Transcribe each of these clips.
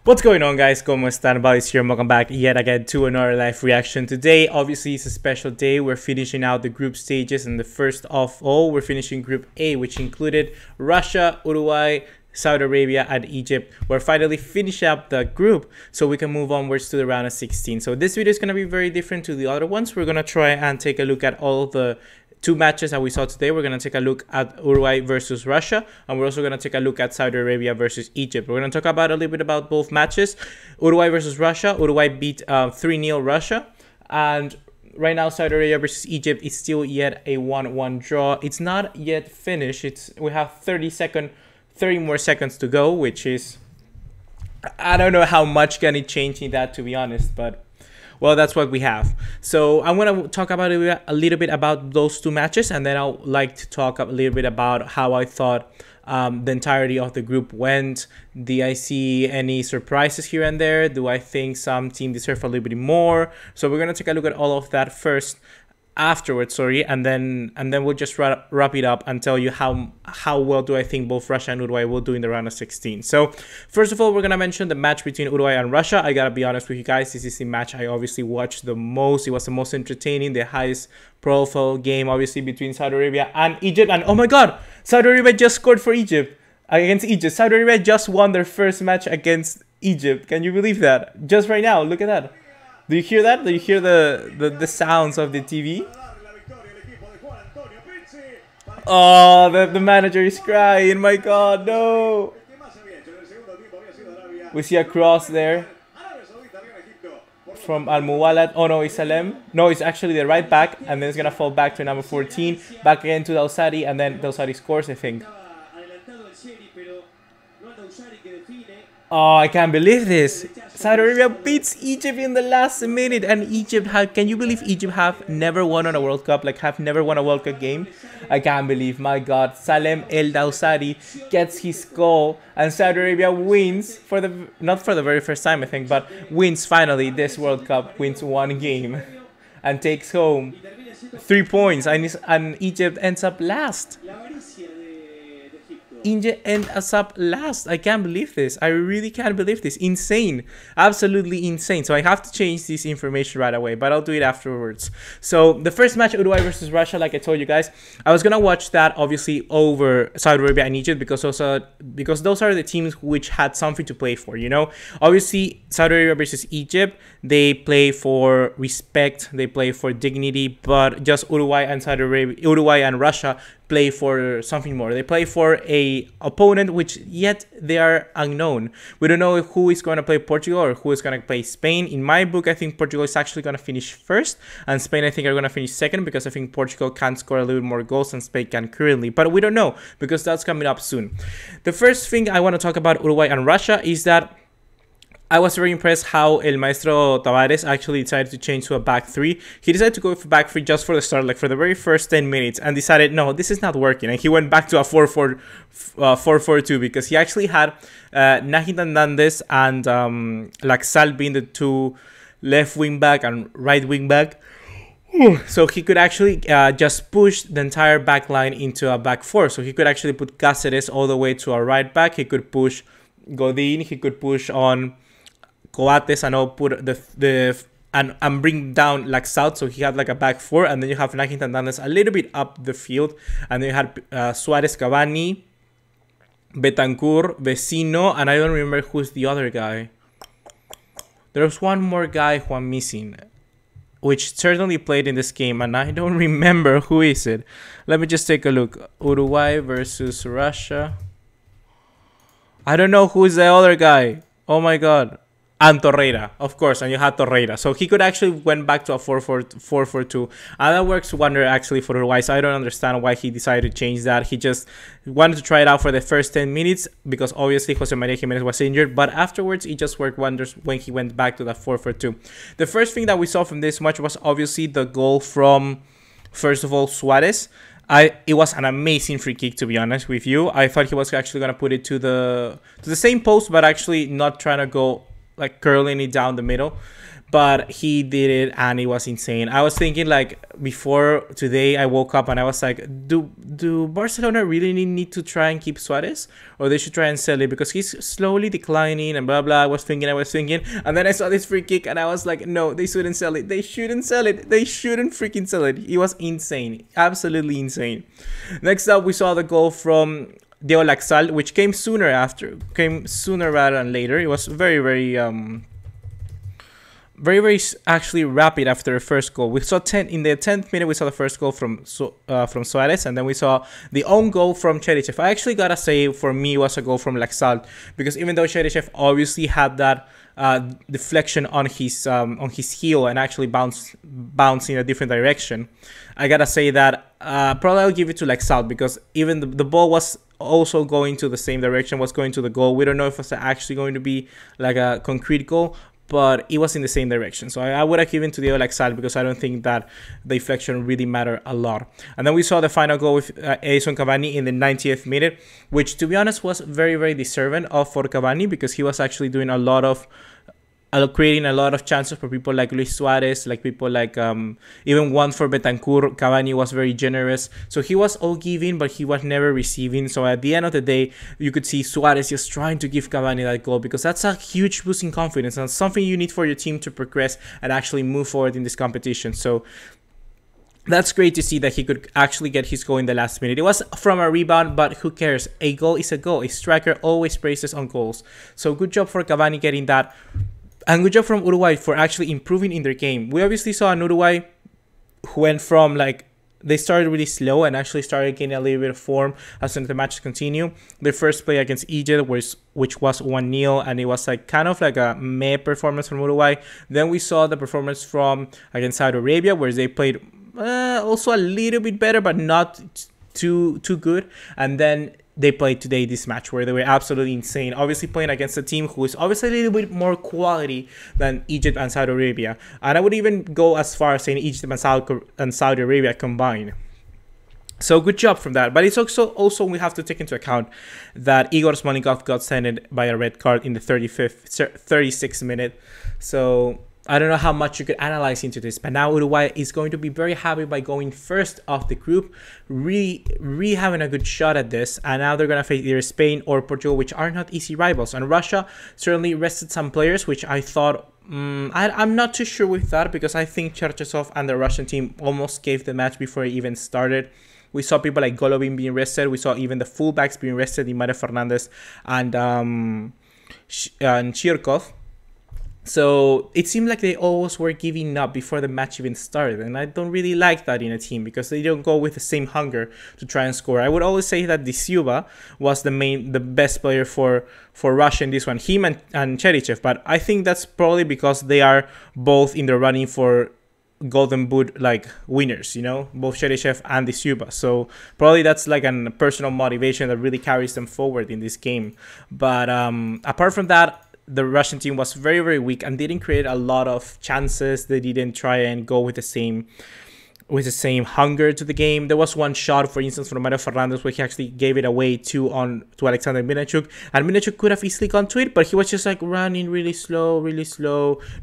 What's going on, guys? ¿Cómo están? BugaLuis here, and welcome back yet again to another live reaction. Today, obviously, it's a special day. We're finishing out the group stages, and the first of all, we're finishing Group A, which included Russia, Uruguay, Saudi Arabia, and Egypt. We're finally finished up the group, so we can move onwards to the round of 16. So this video is going to be very different to the other ones. We're going to try and take a look at all the two matches that we saw today. We're going to take a look at Uruguay versus Russia, and we're also going to take a look at Saudi Arabia versus Egypt. We're going to talk about a little bit about both matches. Uruguay versus Russia. Uruguay beat 3-0 Russia, and right now Saudi Arabia versus Egypt is still yet a 1-1 draw. It's not yet finished. We have 30 more seconds to go, which is, I don't know how much can it change in that, to be honest, but well, that's what we have. So I'm going to talk about a little bit about those two matches, and then I'll like to talk a little bit about how I thought the entirety of the group went. Do I see any surprises here and there? Do I think some team deserve a little bit more? So we're going to take a look at all of that first, afterwards, sorry, and then we'll just wrap it up and tell you how well do I think both Russia and Uruguay will do in the round of 16. So first of all, we're gonna mention the match between Uruguay and Russia. I gotta be honest with you guys, this is the match I obviously watched the most. It was the most entertaining, the highest profile game, obviously, between Saudi Arabia and Egypt. And oh my god, Saudi Arabia just scored for Egypt against Egypt. Saudi Arabia just won their first match against Egypt. Can you believe that? Just right now, look at that. Do you hear that? Do you hear the sounds of the TV? Oh, the manager is crying. My god, no. We see a cross there from Al-Muwalat. Oh no, it's Salem. No, it's actually the right back, and then it's gonna fall back to number 14, back again to Dausari, and then Dausari scores, I think. Oh, I can't believe this. Saudi Arabia beats Egypt in the last minute, and Egypt can you believe Egypt have never won on a World Cup, like have never won a World Cup game? I can't believe, my god. Salem El Dausari gets his goal, and Saudi Arabia wins not for the very first time, I think, but wins finally this World Cup, wins one game and takes home 3 points, and Egypt ends up last. Egypt ends up last. I can't believe this. I really can't believe this. Insane. Absolutely insane. So I have to change this information right away, but I'll do it afterwards. So the first match, Uruguay versus Russia, like I told you guys, I was gonna watch that obviously over Saudi Arabia and Egypt because those are the teams which had something to play for, you know. Obviously Saudi Arabia versus Egypt, they play for respect, they play for dignity, but just Uruguay and Russia play for something more. They play for a opponent which yet they are unknown. We don't know who is going to play Portugal or who is going to play Spain. In my book, I think Portugal is actually going to finish first, and Spain I think are going to finish second, because I think Portugal can score a little bit more goals than Spain can currently, but we don't know because that's coming up soon. The first thing I want to talk about Uruguay and Russia is that I was very impressed how El Maestro Tavares actually decided to change to a back three. He decided to go for back three just for the start, like for the very first 10 minutes, and decided, no, this is not working. And he went back to a 4-4-2 because he actually had Nahid Hernandez and Laxal being the two left wing back and right wing back. So he could actually just push the entire back line into a back four. So he could actually put Cáceres all the way to a right back. He could push Godin. He could push on Coates and all, put and bring down like south, so he had like a back four, and then you have Nahid Hernandez a little bit up the field, and then you had Suarez, Cavani, Betancourt, Vecino, and I don't remember who's the other guy. There's one more guy who I'm missing, which certainly played in this game, and I don't remember who is it. Let me just take a look. Uruguay versus Russia. I don't know who is the other guy. Oh my god. And Torreira, of course, and you had Torreira. So he could actually went back to a 4-4-2. And that works wonder actually for Uruguay. So I don't understand why he decided to change that. He just wanted to try it out for the first 10 minutes because obviously Jose Maria Jimenez was injured. But afterwards, it just worked wonders when he went back to that 4-4-2. The first thing that we saw from this match was obviously the goal from, first of all, Suarez. It was an amazing free kick, to be honest with you. I thought he was actually going to put it to the same post, but actually not trying to go like curling it down the middle, but he did it and it was insane. I was thinking, like, before today I woke up and I was like, do do Barcelona really need to try and keep Suarez, or they should try and sell it because he's slowly declining and blah blah. I was thinking, and then I saw this free kick and I was like, no, they shouldn't sell it. They shouldn't sell it. They shouldn't freaking sell it. It was insane, absolutely insane. Next up, we saw the goal from Diego Laxalt, which came sooner rather than later. It was very actually rapid after the first goal. We saw in the 10th minute we saw the first goal from Suarez, and then we saw the own goal from Cheryshev. I actually gotta say, for me, it was a goal from Laxalt, because even though Cheryshev obviously had that deflection on his heel and actually bounced in a different direction, I gotta say that probably I'll give it to Laxalt, because even the ball was also going to the same direction, was going to the goal. We don't know if it's actually going to be like a concrete goal, but it was in the same direction. So I would have given to the Laxalt, because I don't think that the deflection really mattered a lot. And then we saw the final goal with Edison Cavani in the 90th minute, which, to be honest, was very deserving for Cavani, because he was actually doing a lot of creating a lot of chances for people like Luis Suarez, like people like even one for Betancourt. Cavani was very generous. So he was all giving, but he was never receiving. So at the end of the day, you could see Suarez just trying to give Cavani that goal, because that's a huge boost in confidence and something you need for your team to progress and actually move forward in this competition. So that's great to see that he could actually get his goal in the last minute. It was from a rebound, but who cares? A goal is a goal. A striker always praises on goals. So good job for Cavani getting that. And good job from Uruguay for actually improving in their game. We obviously saw an Uruguay who went from, like, they started really slow and actually started gaining a little bit of form as the matches continue. Their first play against Egypt, which was 1-0, and it was like kind of like a meh performance from Uruguay. Then we saw the performance from against Saudi Arabia, where they played also a little bit better, but not too good. And then they played today this match, where they were absolutely insane. Obviously playing against a team who is obviously a little bit more quality than Egypt and Saudi Arabia. And I would even go as far as saying Egypt and Saudi Arabia combined. So good job from that. But it's also we have to take into account that Igor Smolikov got sent by a red card in the 36th minute. So I don't know how much you could analyze into this, but now Uruguay is going to be very happy by going first of the group, really having a good shot at this. And now they're going to face either Spain or Portugal, which are not easy rivals. And Russia certainly rested some players, which I thought, I'm not too sure with that, because I think Cherchesov and the Russian team almost gave the match before it even started. We saw people like Golovin being rested. We saw even the fullbacks being rested, Imare Fernandez and Chirkov. So it seemed like they always were giving up before the match even started, and I don't really like that in a team, because they don't go with the same hunger to try and score. I would always say that Di Silva was the best player for Russia in this one, him and Cheryshev, but I think that's probably because they are both in the running for Golden Boot like winners, you know, both Cheryshev and Di Silva. So probably that's like a personal motivation that really carries them forward in this game. But apart from that, the Russian team was very weak and didn't create a lot of chances. They didn't try and go with the same hunger to the game. There was one shot, for instance, from Mario Fernandez, where he actually gave it away to Alexander Minachuk, and Minachuk could have easily gone to it, but he was just like running really slow,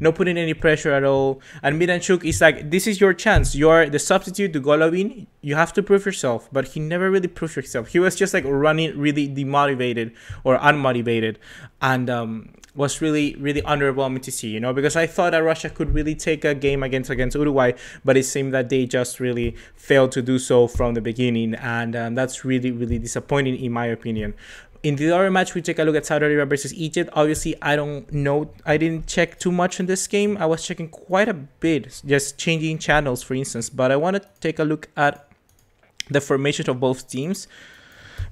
not putting any pressure at all. And Minachuk is like, this is your chance. You're the substitute to Golovin. You have to prove yourself. But he never really proved himself. He was just like running really demotivated or unmotivated, and was really underwhelming to see, you know, because I thought that Russia could really take a game against Uruguay, but it seemed that they just really failed to do so from the beginning, and that's really disappointing in my opinion. In the other match, we take a look at Saudi Arabia versus Egypt. Obviously, I don't know. I didn't check too much in this game. I was checking quite a bit, just changing channels, for instance. But I want to take a look at the formation of both teams,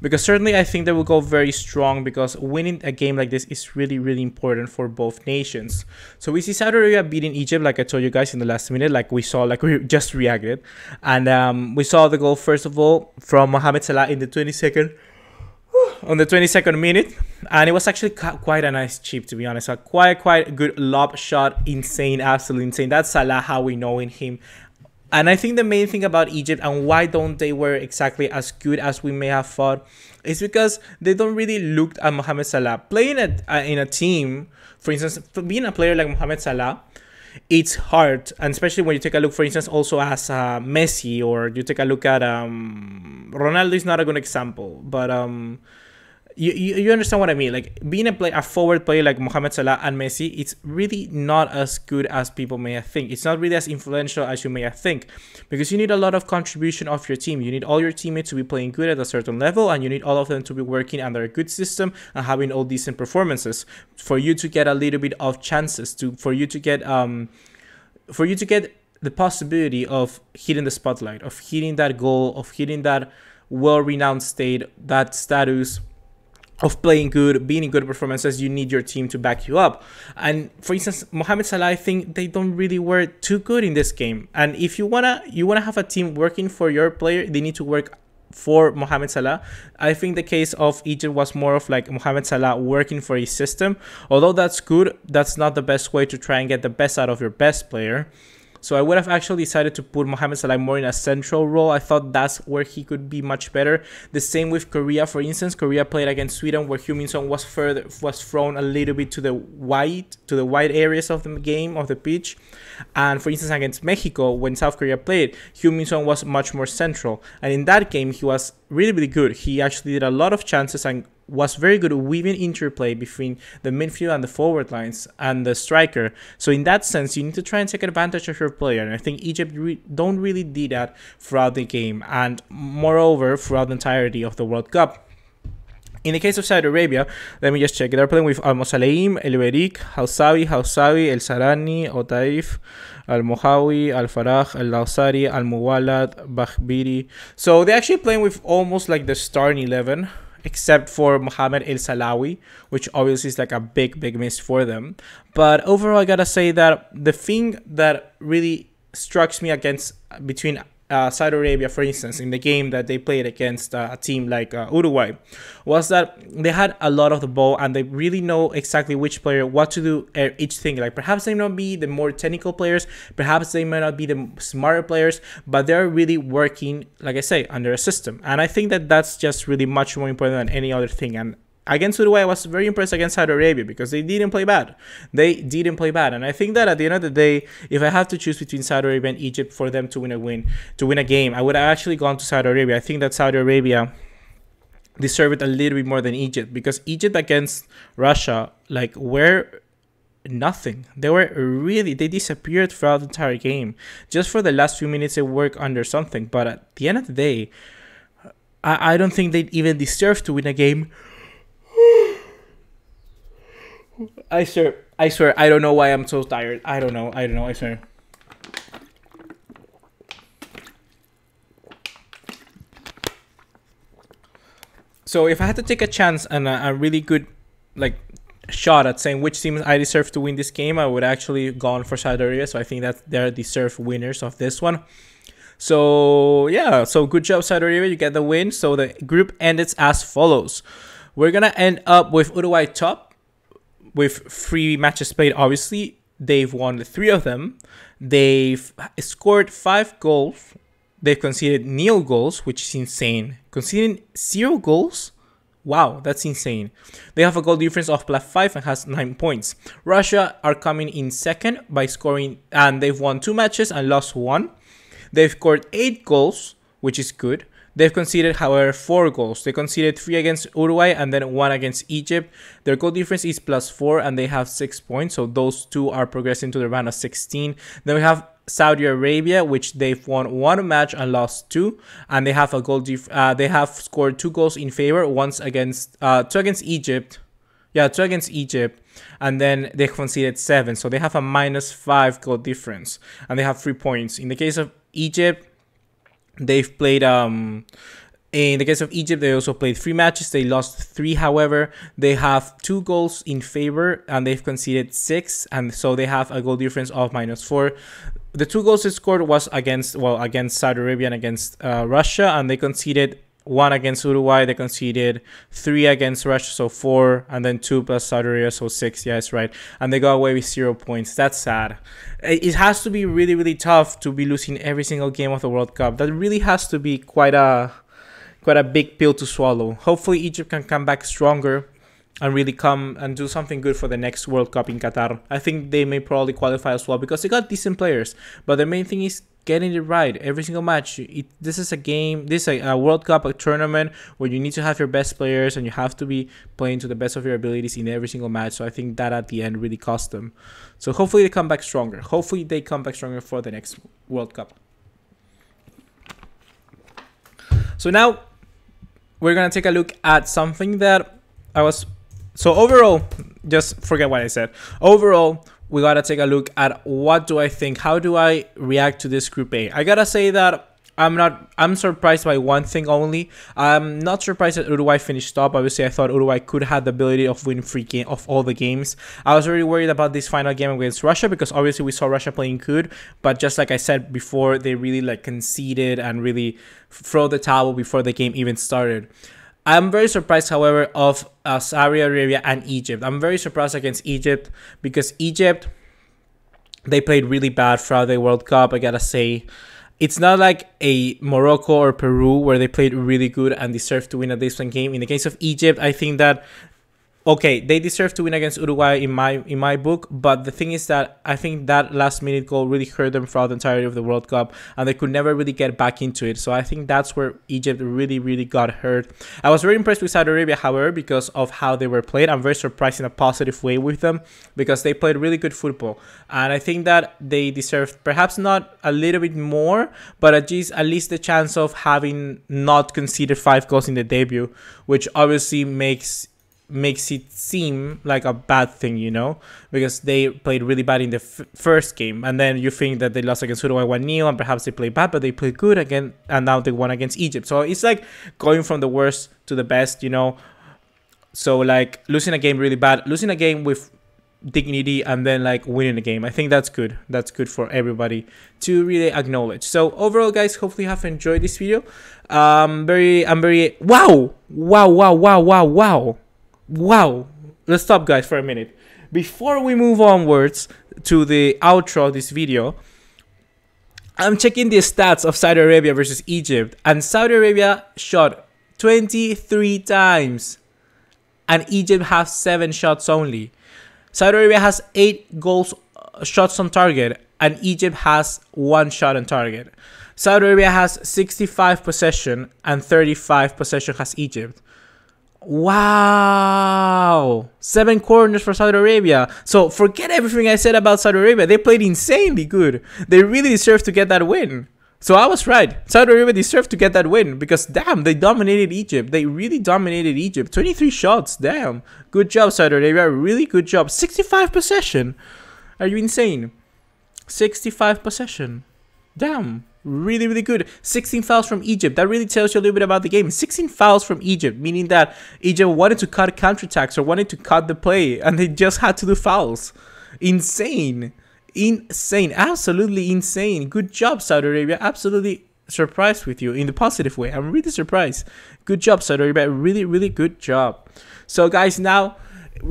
because certainly I think they will go very strong, because winning a game like this is really important for both nations. So we see Saudi Arabia beating Egypt, like I told you guys in the last minute, like we just reacted. And we saw the goal, first of all, from Mohamed Salah in the 22nd minute. And it was actually quite a nice chip, to be honest. A quite good lob shot. Insane, absolutely insane. That's Salah, how we know in him. And I think the main thing about Egypt and why don't they were exactly as good as we may have thought is because they don't really look at Mohamed Salah. Playing in a team, for instance, being a player like Mohamed Salah, it's hard. And especially when you take a look, for instance, also as Messi, or you take a look at Ronaldo is not a good example, but you understand what I mean. Like being a forward player like Mohamed Salah and Messi, it's really not as good as people may think. It's not really as influential as you may think, because you need a lot of contribution of your team. You need all your teammates to be playing good at a certain level, and you need all of them to be working under a good system and having all decent performances for you to get a little bit of chances for you to get the possibility of hitting the spotlight, of hitting that goal, of hitting that well-renowned state, that status of playing good, being in good performances. You need your team to back you up. And for instance, Mohamed Salah, I think they don't really work too good in this game. And if you wanna have a team working for your player, they need to work for Mohamed Salah. I think the case of Egypt was more of like Mohamed Salah working for a system. Although that's good, that's not the best way to try and get the best out of your best player. So I would have actually decided to put Mohamed Salah more in a central role. I thought that's where he could be much better. The same with Korea, for instance. Korea played against Sweden, where Heung-min Son was thrown a little bit to the wide areas of the game, of the pitch. And for instance, against Mexico, when South Korea played, Heung-min Son was much more central. And in that game, he was really, really good. He actually did a lot of chances and was very good at weaving interplay between the midfield and the forward lines and the striker. So in that sense, you need to try and take advantage of your player. And I think Egypt don't really do that throughout the game, and moreover, throughout the entirety of the World Cup. In the case of Saudi Arabia, let me just check. They're playing with Al-Mosaleim, El-Berik, Hausawi, El Sarani, Otaif, Al-Mohawi, Al-Farah, Al-Lausari, Al-Muwalad, Bakhbiri. So they're actually playing with almost like the starting 11, except for Mohamed El Salawi, which obviously is like a big miss for them. But overall, I gotta say that the thing that really strikes me between Saudi Arabia, for instance, in the game that they played against a team like Uruguay, was that they had a lot of the ball and they really know exactly which player, what to do each thing. Like perhaps they may not be the more technical players, perhaps they may not be the smarter players, but they're really working, like I say, under a system. And I think that that's just really much more important than any other thing. And against Uruguay, I was very impressed against Saudi Arabia because they didn't play bad. And I think that at the end of the day, if I have to choose between Saudi Arabia and Egypt for them to win a game, I would have actually gone to Saudi Arabia. I think that Saudi Arabia deserved it a little bit more than Egypt, because Egypt against Russia, like, were nothing. They disappeared throughout the entire game. Just for the last few minutes, they work under something. But at the end of the day, I don't think they even deserve to win a game. I swear, I don't know why I'm so tired. I don't know, I swear. So if I had to take a chance and a really good shot at saying which teams I deserve to win this game, I would actually gone for Saudi Arabia. So I think that they're deserved winners of this one. So yeah, so good job Saudi Arabia, you get the win. So the group ended as follows. We're gonna end up with Uruguay top, with 3 matches played. Obviously, they've won 3 of them. They've scored 5 goals. They've conceded 0 goals, which is insane. Conceding 0 goals? Wow, that's insane. They have a goal difference of +5 and has 9 points. Russia are coming in second by scoring, and they've won 2 matches and lost 1. They've scored 8 goals, which is good. They've conceded, however, 4 goals. They conceded 3 against Uruguay and then 1 against Egypt. Their goal difference is +4 and they have 6 points. So those 2 are progressing to the round of 16. Then we have Saudi Arabia, which they've won 1 match and lost 2. And they have they have scored 2 goals in favor. 2 against Egypt. Yeah, 2 against Egypt. And then they conceded 7. So they have a -5 goal difference. And they have 3 points. In the case of Egypt, they've played, in the case of Egypt, they also played 3 matches. They lost 3, however. They have 2 goals in favor and they've conceded 6. And so they have a goal difference of -4. The 2 goals they scored was against Saudi Arabia and against Russia. And they conceded 1 against Uruguay. They conceded 3 against Russia, so 4. And then 2 plus Saudi Arabia, so 6. Yeah, that's right. And they got away with 0 points. That's sad. It has to be really, really tough to be losing every single game of the World Cup. That really has to be quite a big pill to swallow. Hopefully Egypt can come back stronger and really come and do something good for the next World Cup in Qatar. I think they may probably qualify as well because they got decent players. But the main thing is getting it right every single match. This is a game, this is a World Cup, a tournament where you need to have your best players and you have to be playing to the best of your abilities in every single match. So I think that at the end really cost them. So hopefully they come back stronger. Hopefully they come back stronger for the next World Cup. So now we're going to take a look at something that so overall, just forget what I said. Overall, we got to take a look at what do I think, how do I react to this Group A. I got to say that I'm surprised by one thing only. I'm not surprised that Uruguay finished top. Obviously, I thought Uruguay could have the ability of winning free game of all the games. I was really worried about this final game against Russia because obviously we saw Russia playing good, but just like I said before, they really like conceded and really throw the towel before the game even started. I'm very surprised, however, of Saudi Arabia and Egypt. I'm very surprised against Egypt because Egypt, they played really bad throughout the World Cup, I gotta say. It's not like a Morocco or Peru where they played really good and deserved to win at least one game. In the case of Egypt, I think that, okay, they deserve to win against Uruguay in my book, but the thing is that I think that last minute goal really hurt them throughout the entirety of the World Cup and they could never really get back into it. So I think that's where Egypt really got hurt. I was very impressed with Saudi Arabia, however, because of how they were played. I'm very surprised in a positive way with them because they played really good football. And I think that they deserved perhaps not a little bit more, but at least the chance of having not conceded 5 goals in the debut, which obviously makes it seem like a bad thing, you know, because they played really bad in the first game, and then you think that they lost against Uruguay 1-0 and perhaps they played bad, but they played good again, and now they won against Egypt. So it's like going from the worst to the best, you know. So like losing a game really bad, losing a game with dignity, and then like winning a game. I think that's good. That's good for everybody to really acknowledge. So overall, guys, hopefully you have enjoyed this video. I'm very wow. Let's stop, guys, for a minute. Before we move onwards to the outro of this video, I'm checking the stats of Saudi Arabia versus Egypt, and Saudi Arabia shot 23 times and Egypt has 7 shots only. Saudi Arabia has 8 shots on target and Egypt has 1 shot on target. Saudi Arabia has 65 possession and 35 possession has Egypt. Wow, 7 corners for Saudi Arabia. So forget everything I said about Saudi Arabia. They played insanely good. They really deserve to get that win. So I was right. Saudi Arabia deserved to get that win because damn, they dominated Egypt. They really dominated Egypt. 23 shots. Damn. Good job, Saudi Arabia. Really good job. 65 possession. Are you insane? 65 possession. Damn. Really good. 16 fouls from Egypt. That really tells you a little bit about the game. 16 fouls from Egypt, meaning that Egypt wanted to cut counterattacks or wanted to cut the play, and they just had to do fouls. Insane. Insane. Absolutely insane. Good job, Saudi Arabia. Absolutely surprised with you in the positive way. I'm really surprised. Good job, Saudi Arabia. Really good job. So, guys, now,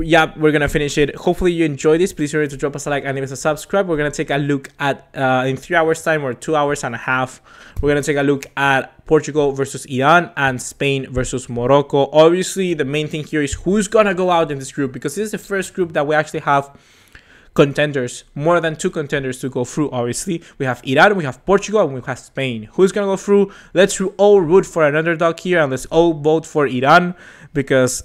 yeah, we're gonna finish it. Hopefully you enjoyed this. Please remember to drop us a like and leave us a subscribe. We're gonna take a look at in 3 hours time or 2 hours and a half, we're gonna take a look at Portugal versus Iran and Spain versus Morocco. Obviously the main thing here is who's gonna go out in this group, because this is the first group that we actually have contenders, more than 2 contenders to go through. Obviously we have Iran, we have Portugal, and we have Spain. Who's gonna go through? Let's all root for an underdog here and let's all vote for Iran, because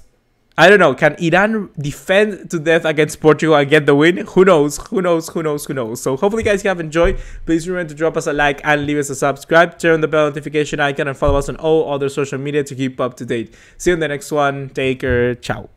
I don't know, can Iran defend to death against Portugal and get the win? Who knows? So hopefully, guys, you have enjoyed. Please remember to drop us a like and leave us a subscribe. Turn on the bell notification icon and follow us on all other social media to keep up to date. See you in the next one. Take care. Ciao.